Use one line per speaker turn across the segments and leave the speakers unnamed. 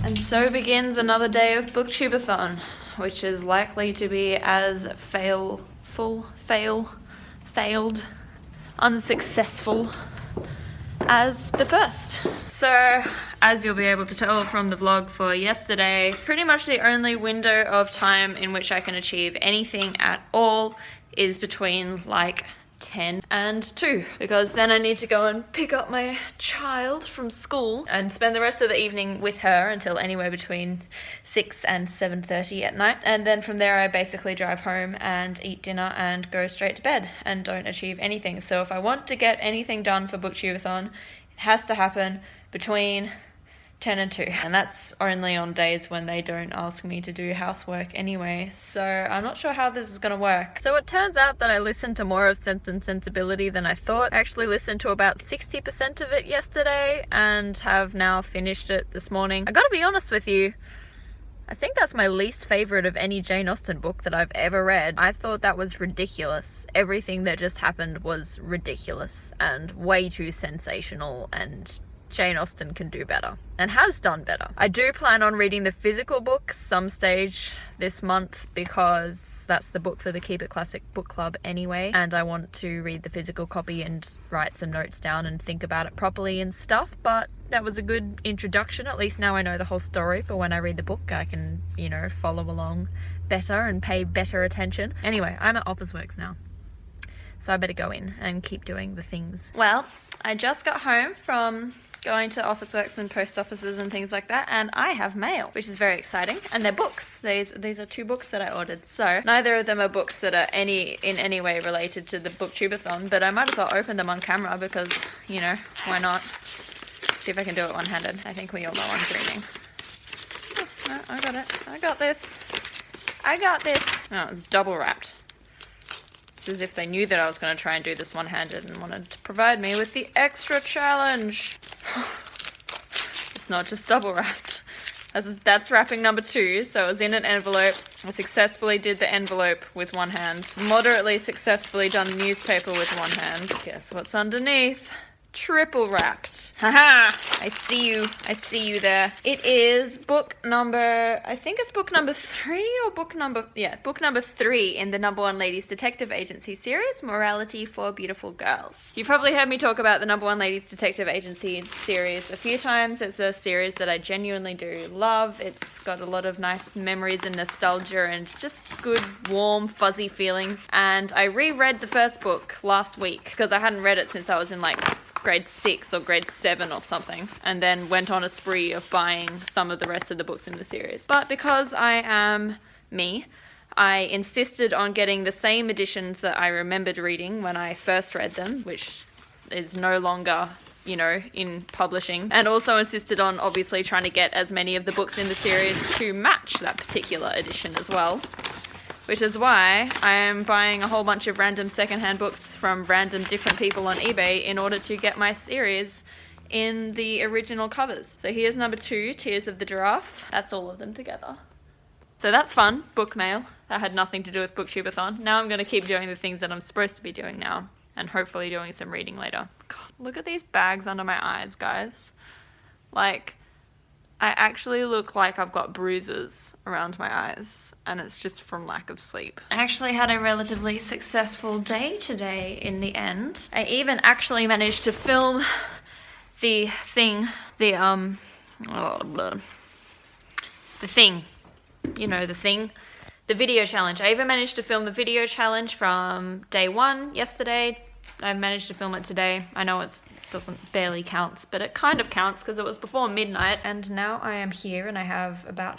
And so begins another day of BookTubeathon, which is likely to be as failed, unsuccessful as the first. So, as you'll be able to tell from the vlog for yesterday, pretty much the only window of time in which I can achieve anything at all is between like 10 and 2, because then I need to go and pick up my child from school and spend the rest of the evening with her until anywhere between 6 and 7:30 at night, and then from there I basically drive home and eat dinner and go straight to bed and don't achieve anything. So if I want to get anything done for BookTubeathon, it has to happen between 10 and 2, and that's only on days when they don't ask me to do housework anyway, so I'm not sure how this is going to work. So it turns out that I listened to more of Sense and Sensibility than I thought. I actually listened to about 60% of it yesterday and have now finished it this morning. I gotta be honest with you, I think that's my least favourite of any Jane Austen book that I've ever read. I thought that was ridiculous. Everything that just happened was ridiculous and way too sensational, and Jane Austen can do better and has done better. I do plan on reading the physical book some stage this month because that's the book for the Keep It Classic book club anyway, and I want to read the physical copy and write some notes down and think about it properly and stuff. But that was a good introduction. At least now I know the whole story for when I read the book. I can, you know, follow along better and pay better attention. Anyway, I'm at Officeworks now, so I better go in and keep doing the things. Well, I just got home from going to Officeworks and post offices and things like that, and I have mail, which is very exciting, and they're books. These are 2 books that I ordered, so neither of them are books that are in any way related to the BookTubeathon, but I might as well open them on camera because, you know, why not? See if I can do it one-handed. I think we all know I'm dreaming. Oh, no, I got it. I got this. I got this. Oh, it's double wrapped. It's as if they knew that I was going to try and do this one-handed and wanted to provide me with the extra challenge. It's not just double wrapped. That's wrapping number 2, so it was in an envelope. I successfully did the envelope with one hand. Moderately successfully done newspaper with one hand. Guess what's underneath? Triple wrapped. Haha! I see you there. It is book number, I think it's book number 3 or book number 3 in the #1 Ladies Detective Agency series, Morality for Beautiful Girls. You've probably heard me talk about the #1 Ladies Detective Agency series a few times. It's a series that I genuinely do love. It's got a lot of nice memories and nostalgia and just good, warm, fuzzy feelings. And I reread the first book last week because I hadn't read it since I was in like grade 6 or grade 7 or something, and then went on a spree of buying some of the rest of the books in the series. But because I am me, I insisted on getting the same editions that I remembered reading when I first read them, which is no longer, you know, in publishing, and also insisted on obviously trying to get as many of the books in the series to match that particular edition as well. Which is why I am buying a whole bunch of random secondhand books from random different people on eBay in order to get my series in the original covers. So here's number 2, Tears of the Giraffe. That's all of them together. So that's fun, book mail. That had nothing to do with BookTubeathon. Now I'm going to keep doing the things that I'm supposed to be doing now, and hopefully doing some reading later. God, look at these bags under my eyes, guys. Like, I actually look like I've got bruises around my eyes, and it's just from lack of sleep. I actually had a relatively successful day today in the end. I even actually managed to film the thing, the video challenge. I even managed to film the video challenge from day 1 yesterday. I managed to film it today. I know it barely counts, but it kind of counts because it was before midnight, and now I am here and I have about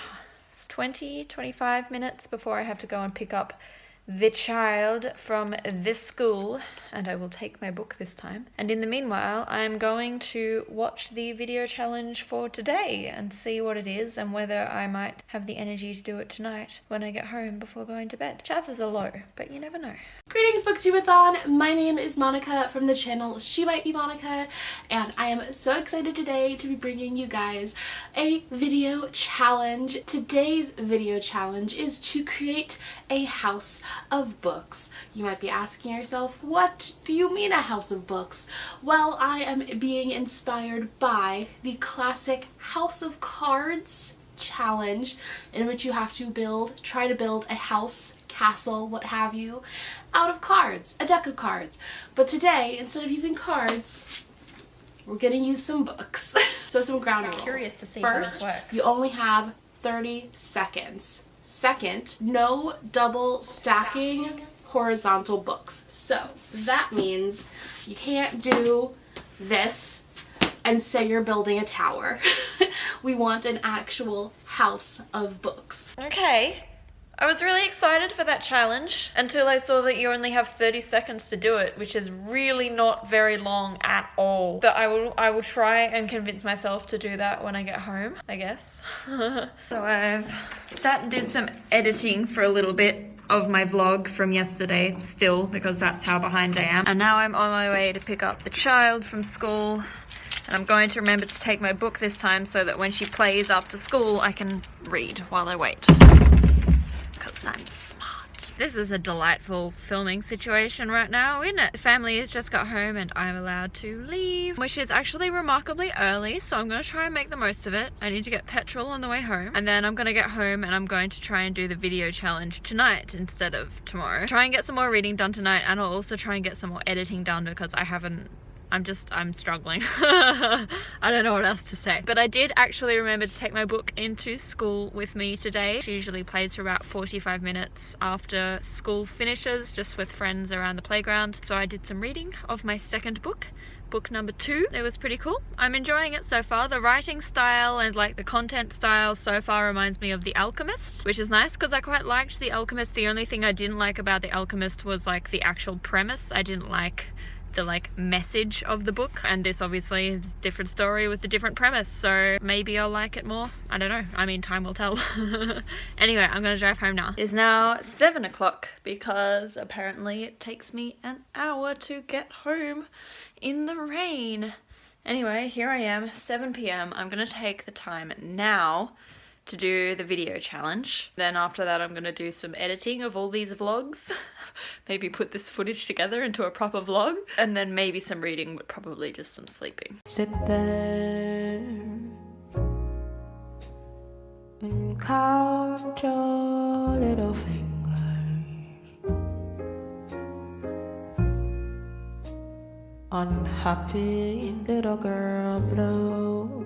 20-25 minutes before I have to go and pick up the child from this school, and I will take my book this time. And in the meanwhile, I'm going to watch the video challenge for today and see what it is and whether I might have the energy to do it tonight when I get home before going to bed. Chances are low, but you never know.
Greetings BookTubeathon! My name is Monica from the channel She Might Be Monica, and I am so excited today to be bringing you guys a video challenge. Today's video challenge is to create a house of books. You might be asking yourself, what do you mean a house of books? Well, I am being inspired by the classic House of Cards challenge, in which you have to try to build a house, castle, what have you, out of cards, a deck of cards. But today, instead of using cards, we're gonna use some books. So some ground rules.
Curious to see
First,
how this works.
you only have 30 seconds. Second, no double stacking horizontal books. So that means you can't do this and say you're building a tower. We want an actual house of books.
Okay. I was really excited for that challenge until I saw that you only have 30 seconds to do it, which is really not very long at all. But I will try and convince myself to do that when I get home, I guess. So I've sat and did some editing for a little bit of my vlog from yesterday still, because that's how behind I am. And now I'm on my way to pick up the child from school. And I'm going to remember to take my book this time so that when she plays after school, I can read while I wait. Because I'm smart. This is a delightful filming situation right now, isn't it? The family has just got home and I'm allowed to leave, which is actually remarkably early, so I'm going to try and make the most of it. I need to get petrol on the way home, and then I'm going to get home and I'm going to try and do the video challenge tonight instead of tomorrow. Try and get some more reading done tonight, and I'll also try and get some more editing done because I'm struggling. I don't know what else to say. But I did actually remember to take my book into school with me today. She usually plays for about 45 minutes after school finishes, just with friends around the playground. So I did some reading of my second book, book number 2. It was pretty cool. I'm enjoying it so far. The writing style and like the content style so far reminds me of The Alchemist, which is nice because I quite liked The Alchemist. The only thing I didn't like about The Alchemist was like the actual premise. I didn't like the message of the book, and this obviously is a different story with a different premise, so maybe I'll like it more. I don't know. I mean, time will tell. Anyway, I'm gonna drive home now. It's now 7 o'clock because apparently it takes me an hour to get home in the rain. Anyway, here I am, 7 p.m. I'm gonna take the time now to do the video challenge. Then after that I'm gonna do some editing of all these vlogs. Maybe put this footage together into a proper vlog. And then maybe some reading, but probably just some sleeping.
Sit there and count your little fingers. Unhappy little girl blue.